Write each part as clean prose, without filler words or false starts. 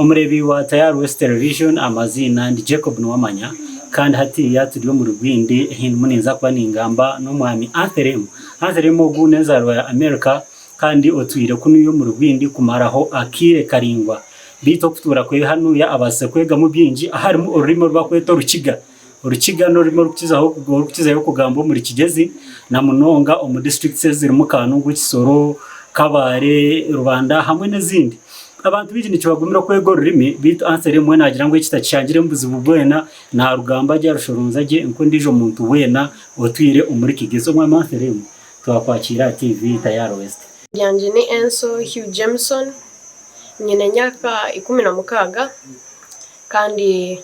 umurebi wa Tayari West Television amazina ndi Jacob Nwamanya kandi hatiya turiyo mu Rwindi hindu muninza kwa ningamba no mwami Antherem oguneza ya America kandi otwire kunuyo mu Rwindi kumaraho akire karingwa bito kutura kwe hanu ya abase kwega mu byinji aharimo ururimo rwakweto urukiga no rurimo rukizaho kugambo muri Kigezi na Munonga mu district ziri mu Kanungu Kisoro Kabare Rubanda hamwe n'izindi abantu b'igini kibagumira kwego rurimi bito Antherem we nagira ngo kitacangire mbuzi bubwena na rugamba ajya rushorunzaje inko ndijo muntu wena otwire umuri Kigezo mwa Antherem twakwakira TV Tayari West yanje ni Enso Hugh Jameson nyine nyaka 16 kandi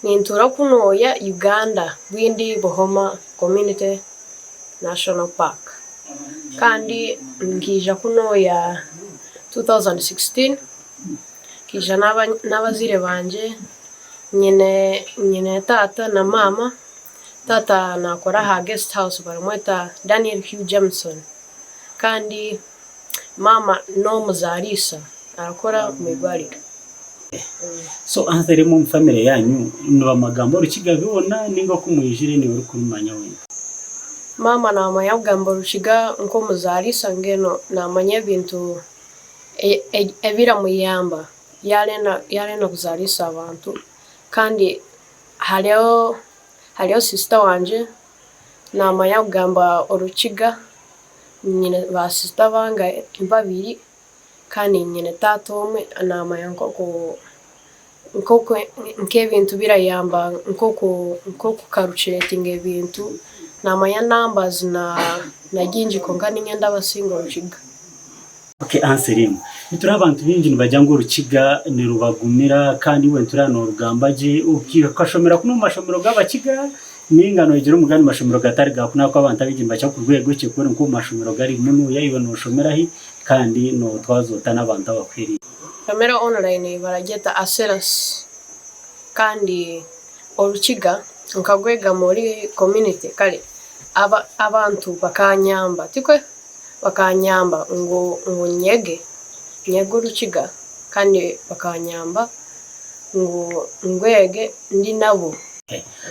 nintura kuno ya Uganda Bwindi Bohoma Community National Park kandi ngija kuno ya 2016 kija n'abazire banje nyine tata na mama tata nakora ha guest house baramweta Daniel Hugh Jameson kandi mama no muzarisa arakora mu igwariro. So Antherem mu family yanyu no amagambo rukiga bibona ningo kumwijire ni uri kurumanya we mama na amagambo rukiga nko muzarisa ngeno na amanya bintu ebira muyamba yarena kuzarisa abantu kandi hariyo sister wanje na amagamba urukiga nyine ba sister banga babiri kandi nyine tato umwe na amayanko nkoko nk'ebintu birayamba nkoko karucirating ebintu na amaya numbers na ginji kongani ngenda basingo rukiga. Okay Antherem nitura abantu bingi nibajya ngo rukiga ni rubagumira kandi we nturano rugambaje ukikashomera kuno mashomero g'abakiga ningano igira umugani mashomero gatari gakuna ko abantu abigimba cyo kurwego cyo kubera ko mashomero gari muno yayibona ushomera hi kandi no twazota n'abantu abakwiri kamera online barageta aseras kandi urukiga nkagwega muri community kale abantu bakanyamba tikwe bakanyamba ngo nyege urukiga kandi bakanyamba ngo ngwege ndi nabo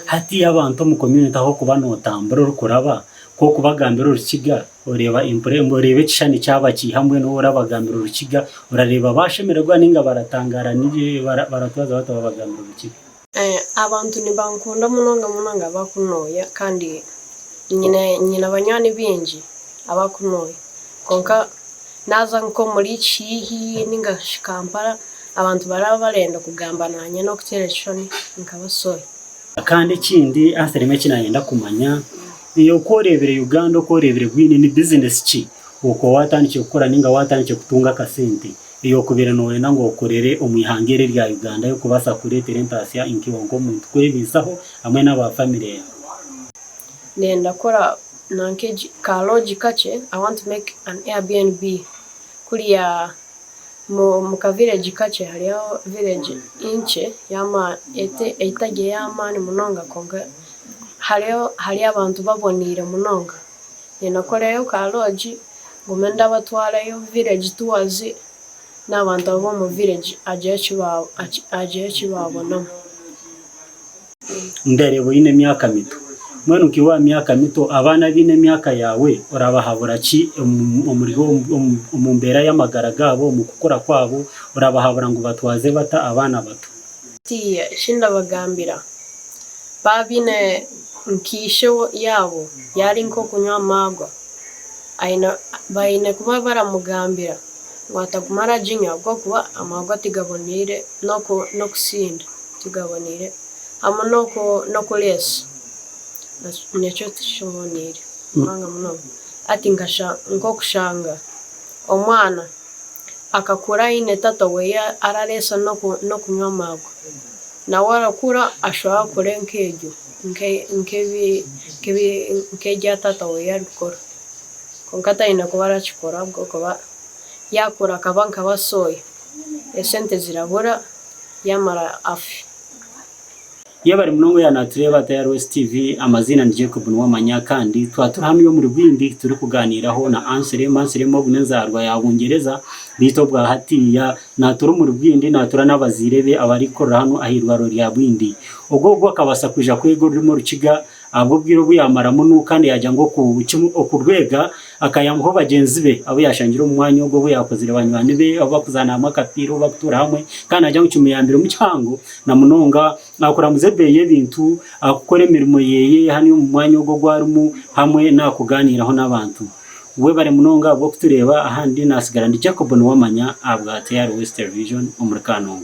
hati y'abantu mu community aho kuba notambura rukuraba ko kubagambira urukiga ureba imprembo urebe cyane cyabaki hamwe no urabagambira urukiga urareba bashemererwa ninga baratangara nije baratwaza batabagambira urukiga abantu ni bankunda munonga bakunoya kandi nyine abanyani bingi abakunoya konka naza nko muri Kihi ninga Kampala abantu barenda kugambananya no kutereshoni nkabasoye kandi kindi Antherem kinayenda kumanya iyo korebere Uganda korebere gwini ni business ki uko watandikiye gukora ninga watandikiye kutunga kasente iyo kubira no wenda ngo ukorere umwihangere rya Uganda yo kubasa kuri Terentasia inkibongo muntu kwebisaho hamwe n'aba family nenda kora nankeji ka logic kache I want to make an Airbnb kulia mu ka village kache hariyo village inche yama etage yama ni munonga konga hariyo abantu babonire munonga nenda koreyo ka lodge ngumenda batwarayo village tours n'abantu bo mu village aje kibabona ndarebo ine myaka mito mwene ukiwa myaka mito abana bine myaka yawe urabahabura ki umuriho umumbera y'amagara gabo mu gukora kwabo urabahabura ngo batwaze bata abana bato tiye shinda bagambira babine nkisho yabo yari nko kunywa amagwa aina baine kuba baramugambira watagumara jinya bwo kuba amagwa tigabonire no kusinda tigabonire amo no kulesa necho tishobonire manga muno ati ngasha nko kushanga omwana akakura ine tata we araresa no kunywa amagwa na warakura ashobora kurenkejo nkebi tata we yarikora konkata ina kubara chikora bwo kuba yakura kabanka basoye esente zirabura yamara afi iyo bari munongo ya natureba Tayari West TV amazina ni Jacob Nuwamanya kandi twatura hano yo muri Rwindi turi kuganiraho na Anselmo Bunezarwa ya Bungereza bito bwa hatiya natura muri Rwindi natura n'abazirebe abarikorera hano ahirwa rya Rwindi ubwo akabasa kuja kwego rimo rukiga abwo bwiro buyamaramo n'ukandi yajya ngo kurwega akayamho bagenzi be abo yashangira umwanya ubwo buyakozire banywani be abo bakuzana amakapiro bakutura hamwe kandi ajya mu cyumuyambiro mu cyango na munonga akora muzebeye bintu akukore mirimo yeye hani mu mwanya ubwo gwarumu hamwe nakuganiraho n'abantu we bare munonga bwo kutureba ahandi nasigara ndi Jacob Nuwamanya abwa Tayari West Television umuri Kanungu.